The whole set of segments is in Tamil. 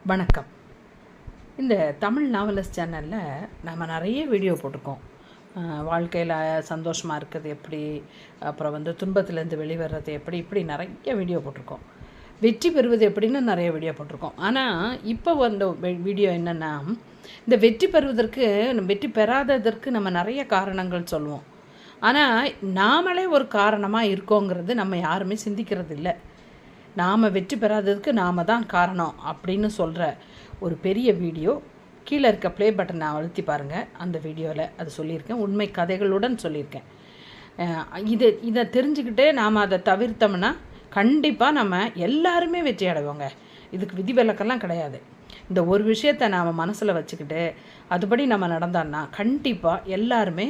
வணக்கம். இந்த தமிழ் நாவலஸ் சேனலில் நம்ம நிறைய வீடியோ போட்டிருக்கோம். வாழ்க்கையில் சந்தோஷமாக இருக்கிறது எப்படி, அப்புறம் துன்பத்திலேருந்து வெளிவர்றது எப்படி, இப்படி நிறைய வீடியோ போட்டிருக்கோம். வெற்றி பெறுவது எப்படின்னு நிறைய வீடியோ போட்டிருக்கோம். ஆனால் இப்போ வீடியோ என்னென்னா, இந்த வெற்றி பெறுவதற்கு வெற்றி பெறாததற்கு நம்ம நிறைய காரணங்கள் சொல்லுவோம். ஆனால் நாமளே ஒரு காரணமாக இருக்கோங்கிறது நம்ம யாருமே சிந்திக்கிறது இல்லை. நாம் வெற்றி பெறாததுக்கு நாம் தான் காரணம் அப்படின்னு சொல்கிற ஒரு பெரிய வீடியோ கீழே இருக்க ப்ளே பட்டனை அழுத்தி பாருங்கள். அந்த வீடியோவில் அது சொல்லியிருக்கேன், உண்மை கதைகளுடன் சொல்லியிருக்கேன். இதை தெரிஞ்சுக்கிட்டே நாம் அதை தவிர்த்தோம்னா கண்டிப்பாக நம்ம எல்லாருமே வெற்றி அடைவோங்க. இதுக்கு விதிவிலக்கெல்லாம் கிடையாது. இந்த ஒரு விஷயத்தை நாம் மனசில் வச்சுக்கிட்டு அதுபடி நம்ம நடந்தோன்னா கண்டிப்பாக எல்லாருமே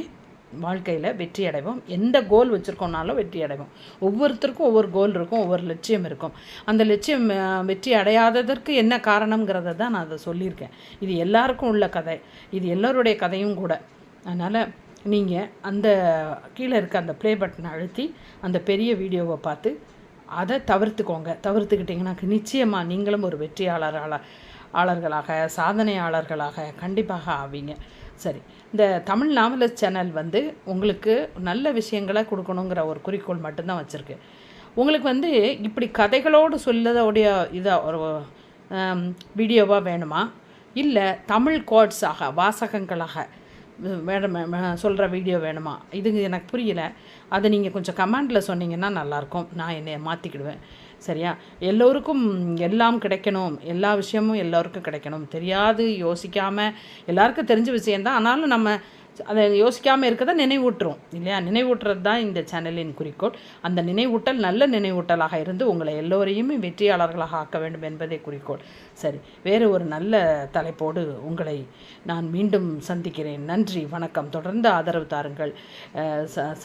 வாழ்க்கையில் வெற்றி அடைவோம். எந்த கோல் வச்சுருக்கோம்னாலும் வெற்றி அடைவோம். ஒவ்வொருத்தருக்கும் ஒவ்வொரு கோல் இருக்கும், ஒவ்வொரு லட்சியம் இருக்கும். அந்த லட்சியம் வெற்றி அடையாததற்கு என்ன காரணங்கிறத தான் நான் அதை சொல்லியிருக்கேன். இது எல்லாருக்கும் உள்ள கதை, இது எல்லோருடைய கதையும் கூட. அதனால் நீங்கள் அந்த கீழே இருக்க அந்த ப்ளே பட்டனை அழுத்தி அந்த பெரிய வீடியோவை பார்த்து அதை தவிர்த்துக்கிட்டிங்கன்னா நிச்சயமாக நீங்களும் ஒரு வெற்றியாளர்களாக சாதனையாளர்களாக கண்டிப்பாக ஆவீங்க. சரி, இந்த தமிழ் நாவலஸ் சேனல் உங்களுக்கு நல்ல விஷயங்களை கொடுக்கணுங்கிற ஒரு குறிக்கோள் மட்டும்தான் வச்சுருக்கு. உங்களுக்கு இப்படி கதைகளோடு சொல்லதோடைய இதாக ஒரு வீடியோவாக வேணுமா, இல்லை தமிழ் கோட்ஸாக வாசகங்களாக சொல்கிற வீடியோ வேணுமா? இது எனக்கு புரியலை. அதை நீங்கள் கொஞ்சம் கமெண்டில் சொன்னீங்கன்னா நல்லாயிருக்கும். நான் என்னை மாற்றிக்கிடுவேன். சரியா? எல்லோருக்கும் எல்லாம் கிடைக்கணும், எல்லா விஷயமும் எல்லோருக்கும் கிடைக்கணும், தெரியாது யோசிக்காமல் எல்லாருக்கும் தெரிஞ்ச விஷயந்தான். ஆனாலும் நம்ம அதை யோசிக்காமல் இருக்கதை நினைவூட்டுறோம் இல்லையா? நினைவூட்டுறது தான் இந்த சேனலின் குறிக்கோள். அந்த நினைவூட்டல் நல்ல நினைவூட்டலாக இருந்து உங்களை எல்லோரையுமே வெற்றியாளர்களாக ஆக்க வேண்டும் என்பதே குறிக்கோள். சரி, வேறு ஒரு நல்ல தலைப்போடு உங்களை நான் மீண்டும் சந்திக்கிறேன். நன்றி, வணக்கம். தொடர்ந்து ஆதரவு தாருங்கள்.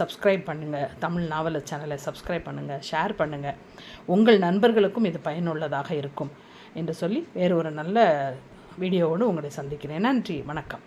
சப்ஸ்கிரைப் பண்ணுங்கள், தமிழ் நாவலஸ் சேனலை சப்ஸ்கிரைப் பண்ணுங்கள், ஷேர் பண்ணுங்கள். உங்கள் நண்பர்களுக்கும் இது பயனுள்ளதாக இருக்கும் என்று சொல்லி வேறு ஒரு நல்ல வீடியோவோடு உங்களை சந்திக்கிறேன். நன்றி, வணக்கம்.